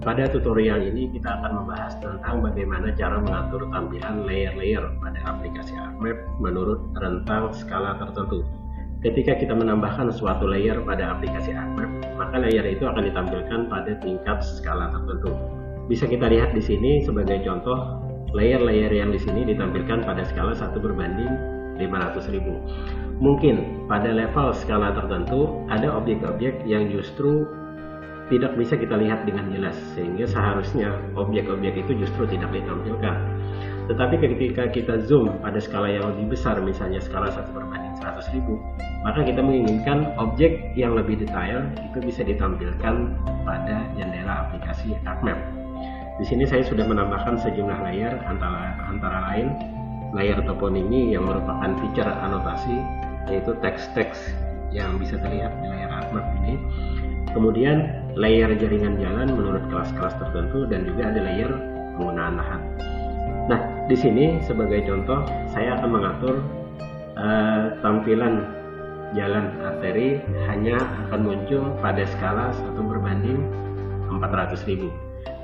Pada tutorial ini kita akan membahas tentang bagaimana cara mengatur tampilan layer-layer pada aplikasi ArcMap menurut rentang skala tertentu. Ketika kita menambahkan suatu layer pada aplikasi ArcMap, maka layer itu akan ditampilkan pada tingkat skala tertentu. Bisa kita lihat di sini sebagai contoh, layer-layer yang di sini ditampilkan pada skala 1/500.000. Mungkin pada level skala tertentu ada objek-objek yang justru tidak bisa kita lihat dengan jelas, sehingga seharusnya objek-objek itu justru tidak ditampilkan. Tetapi ketika kita zoom pada skala yang lebih besar, misalnya skala 1/100.000, maka kita menginginkan objek yang lebih detail itu bisa ditampilkan pada jendela aplikasi ArcMap. Di sini saya sudah menambahkan sejumlah layer, antara lain layer toponimi yang merupakan feature anotasi, yaitu teks-teks yang bisa terlihat di layar ArcMap ini. Kemudian layer jaringan jalan menurut kelas-kelas tertentu, dan juga ada layer penggunaan lahan. Nah, di sini sebagai contoh saya akan mengatur tampilan jalan arteri hanya akan muncul pada skala 1/400.000.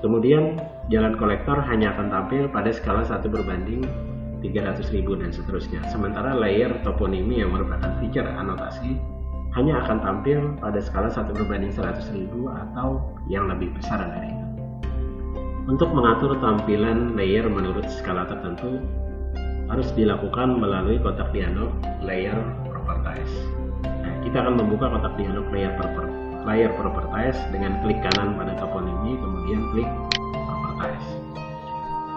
Kemudian jalan kolektor hanya akan tampil pada skala 1/300.000 dan seterusnya. Sementara layer toponimi yang merupakan feature anotasi hanya akan tampil pada skala 1/100.000 atau yang lebih besar dari itu. Untuk mengatur tampilan layer menurut skala tertentu harus dilakukan melalui kotak dialog layer properties. Nah, kita akan membuka kotak dialog layer properties dengan klik kanan pada toponimi, kemudian klik properties.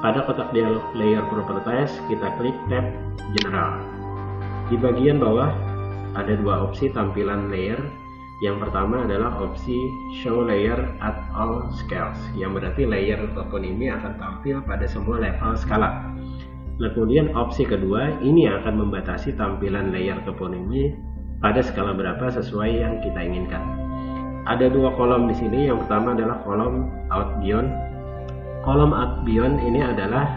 Pada kotak dialog layer properties kita klik tab general. Di bagian bawah ada dua opsi tampilan layer. Yang pertama adalah opsi show layer at all scales, yang berarti layer toponimi akan tampil pada semua level skala. Nah, kemudian opsi kedua ini akan membatasi tampilan layer toponimi pada skala berapa sesuai yang kita inginkan. Ada dua kolom di sini. Yang pertama adalah kolom out beyond. Kolom out beyond ini adalah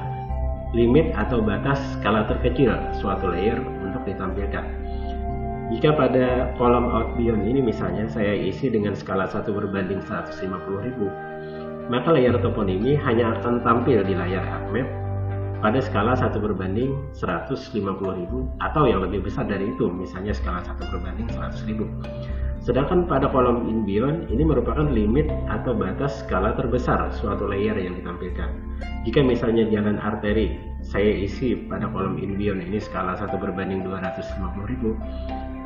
limit atau batas skala terkecil suatu layer untuk ditampilkan. Jika pada kolom out beyond ini misalnya saya isi dengan skala 1/150.000, maka layer toponimi hanya akan tampil di layar ArcMap pada skala 1/150.000 atau yang lebih besar dari itu, misalnya skala 1/100.000. Sedangkan pada kolom in beyond ini merupakan limit atau batas skala terbesar suatu layer yang ditampilkan. Jika misalnya jalan arteri saya isi pada kolom in beyond ini skala 1/250.000,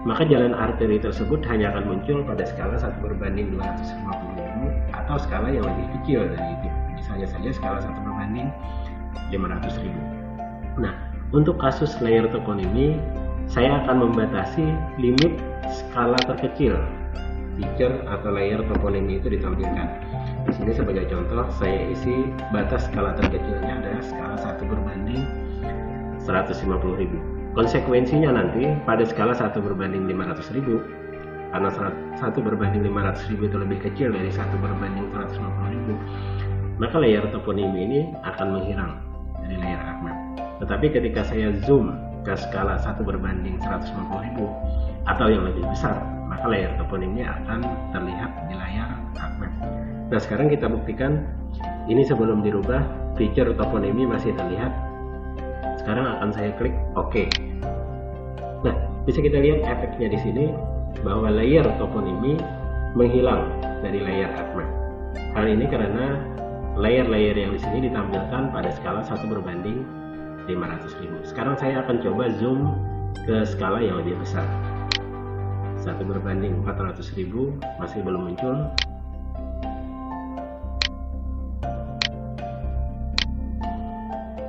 maka jalan arteri tersebut hanya akan muncul pada skala 1/250.000 atau skala yang lebih kecil dari itu, misalnya saja skala 1/500.000. Nah, untuk kasus layer toponimi saya akan membatasi limit skala terkecil feature atau layer toponimi itu ditampilkan. Di sini sebagai contoh saya isi batas skala terkecilnya adalah skala 1/150.000. Konsekuensinya nanti pada skala 1/500.000, karena 1/500.000 itu lebih kecil dari 1/150.000, maka layer toponimi ini akan menghilang dari layar ArcMap. Tetapi ketika saya zoom ke skala 1/150.000 atau yang lebih besar, maka layer toponimi akan terlihat di layar ArcMap. Nah, sekarang kita buktikan ini sebelum dirubah feature toponimi masih terlihat. Sekarang akan saya klik OK. Nah, bisa kita lihat efeknya di sini bahwa layer toponimi menghilang dari layar ArcMap. Hal ini karena layer-layer yang di sini ditampilkan pada skala 1/500.000. Sekarang saya akan coba zoom ke skala yang lebih besar. 1/400.000 masih belum muncul.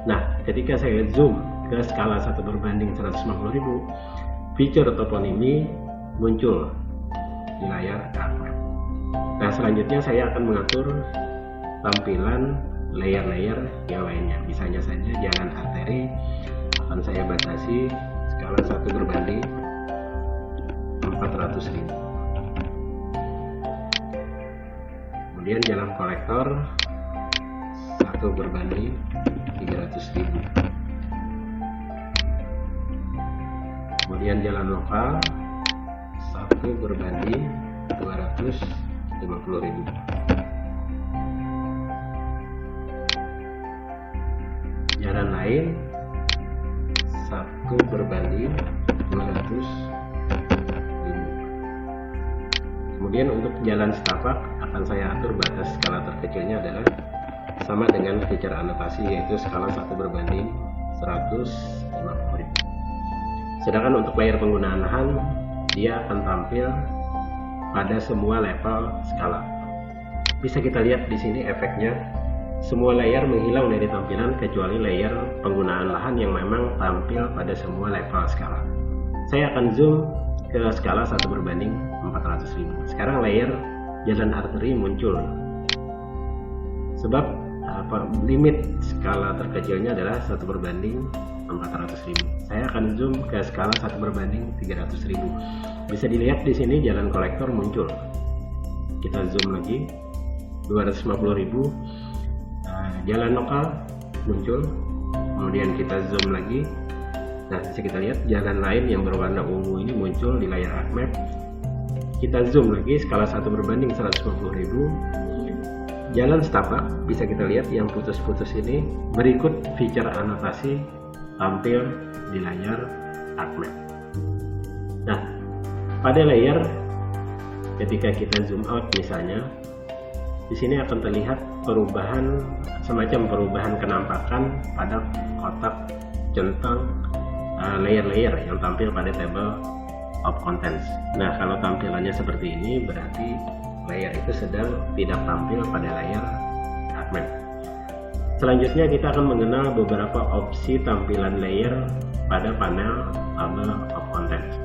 Nah, ketika saya zoom ke skala 1/150.000, feature toponimi muncul di layar ArcMap. Nah, selanjutnya saya akan mengatur tampilan layer-layer yang lainnya. Misalnya saja jalan arteri akan saya batasi skala 1/400.000. Kemudian jalan kolektor 1/300.000. Kemudian jalan lokal 1/250.000. lain 1/200.000. Kemudian untuk jalan setapak akan saya atur batas skala terkecilnya adalah sama dengan feature anotasi, yaitu skala 1/150.000. Sedangkan untuk layer penggunaan lahan, dia akan tampil pada semua level skala. Bisa kita lihat di sini efeknya, semua layer menghilang dari tampilan kecuali layer penggunaan lahan yang memang tampil pada semua level skala. Saya akan zoom ke skala 1/400.000. Sekarang layer jalan arteri muncul, sebab limit skala terkecilnya adalah 1/400.000. Saya akan zoom ke skala 1/300.000. Bisa dilihat di sini jalan kolektor muncul. Kita zoom lagi 250.000. Jalan lokal muncul. Kemudian kita zoom lagi. Nah, bisa kita lihat jalan lain yang berwarna ungu ini muncul di layar ArcMap. Kita zoom lagi skala 1/150.000. Jalan setapak bisa kita lihat yang putus-putus ini berikut feature anotasi tampil di layar ArcMap. Nah, pada layer ketika kita zoom out misalnya, di sini akan terlihat semacam perubahan kenampakan pada kotak centang layer-layer yang tampil pada table of contents. Nah, kalau tampilannya seperti ini berarti layer itu sedang tidak tampil pada layar ArcMap. Selanjutnya kita akan mengenal beberapa opsi tampilan layer pada panel table of contents.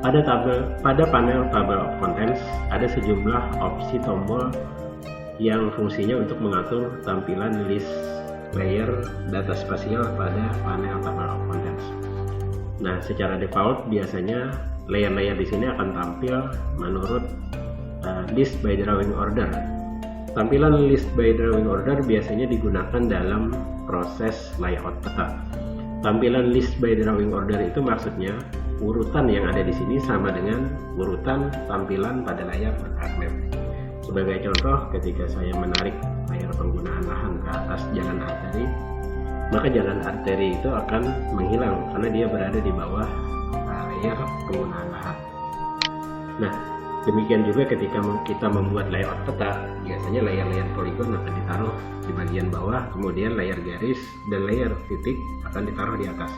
Pada panel table of contents ada sejumlah opsi tombol yang fungsinya untuk mengatur tampilan list layer data spasial pada panel table of contents. Nah, secara default biasanya layer-layer di sini akan tampil menurut list by drawing order. Tampilan list by drawing order biasanya digunakan dalam proses layout peta. Tampilan list by drawing order itu maksudnya urutan yang ada di sini sama dengan urutan tampilan pada layar ArcMap. Sebagai contoh, ketika saya menarik layar penggunaan lahan ke atas jalan arteri, maka jalan arteri itu akan menghilang karena dia berada di bawah layar penggunaan lahan. Nah, demikian juga ketika kita membuat layout peta, biasanya layer-layer poligon akan ditaruh di bagian bawah, kemudian layer garis dan layer titik akan ditaruh di atas.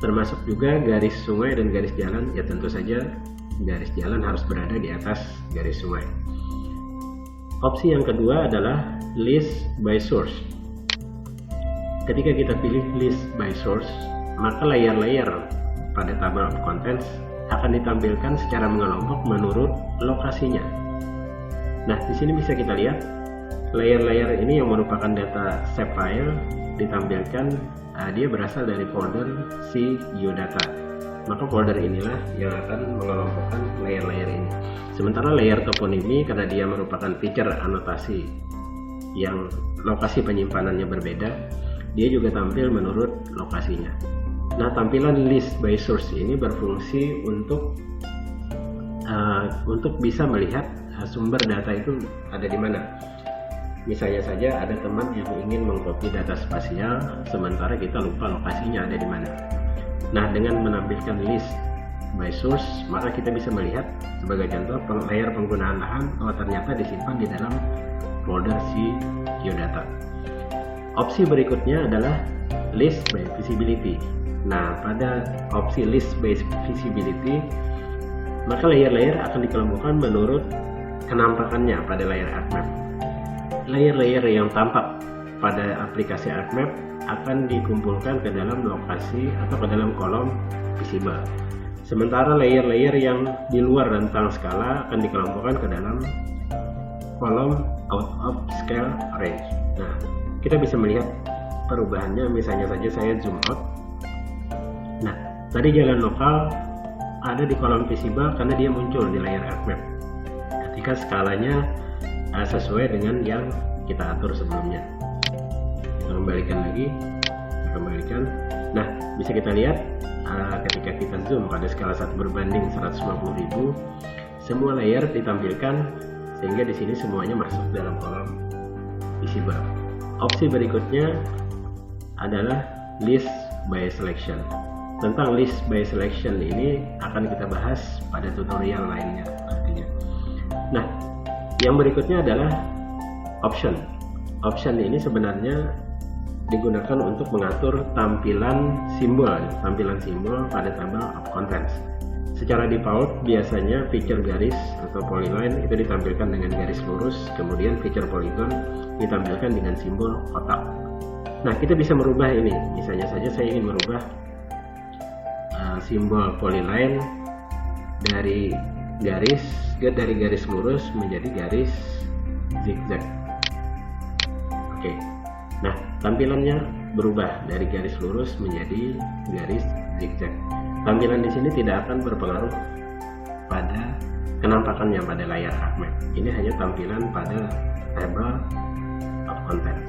Termasuk juga garis sungai dan garis jalan, ya tentu saja garis jalan harus berada di atas garis sungai. Opsi yang kedua adalah list by source. Ketika kita pilih list by source, maka layer-layer pada table of contents akan ditampilkan secara mengelompok menurut lokasinya. Nah, di sini bisa kita lihat layer-layer ini yang merupakan data shape file ditampilkan, dia berasal dari folder C Geodata. Maka folder inilah yang akan mengelompokkan layer-layer ini. Sementara layer toponimi karena dia merupakan feature anotasi yang lokasi penyimpanannya berbeda, dia juga tampil menurut lokasinya. Nah, tampilan list by source ini berfungsi untuk bisa melihat sumber data itu ada di mana. Misalnya saja ada teman yang ingin mengcopy data spasial, sementara kita lupa lokasinya ada di mana. Nah, dengan menampilkan list by source, maka kita bisa melihat sebagai contoh layer penggunaan lahan, ternyata disimpan di dalam folder C Geodata. Opsi berikutnya adalah list by visibility. Nah, pada opsi list by visibility, maka layer-layer akan dikelompokkan menurut kenampakannya pada layar ArcMap. Layer-layer yang tampak pada aplikasi ArcMap akan dikumpulkan ke dalam lokasi atau ke dalam kolom visible. Sementara layer-layer yang di luar rentang skala akan dikelompokkan ke dalam kolom out of scale range. Nah, kita bisa melihat perubahannya, misalnya saja saya zoom out. Nah, tadi jalan lokal ada di kolom visible karena dia muncul di layar ArcMap ketika skalanya sesuai dengan yang kita atur sebelumnya. Kita kembalikan. Nah, bisa kita lihat ketika kita zoom pada skala 1/150.000, semua layer ditampilkan sehingga di sini semuanya masuk dalam kolom visible. Opsi berikutnya adalah list by selection. Tentang list by selection ini akan kita bahas pada tutorial lainnya nantinya. Nah, yang berikutnya adalah option. Option ini sebenarnya digunakan untuk mengatur tampilan simbol pada table of contents. Secara default biasanya feature garis atau polyline itu ditampilkan dengan garis lurus, kemudian feature polygon ditampilkan dengan simbol kotak. Nah, kita bisa merubah ini. Misalnya saja saya ingin merubah simbol polyline dari garis lurus menjadi garis zigzag. Oke. Nah, tampilannya berubah dari garis lurus menjadi garis zigzag. Tampilan di sini tidak akan berpengaruh pada kenampakannya pada layar HackMap. Ini hanya tampilan pada table of content.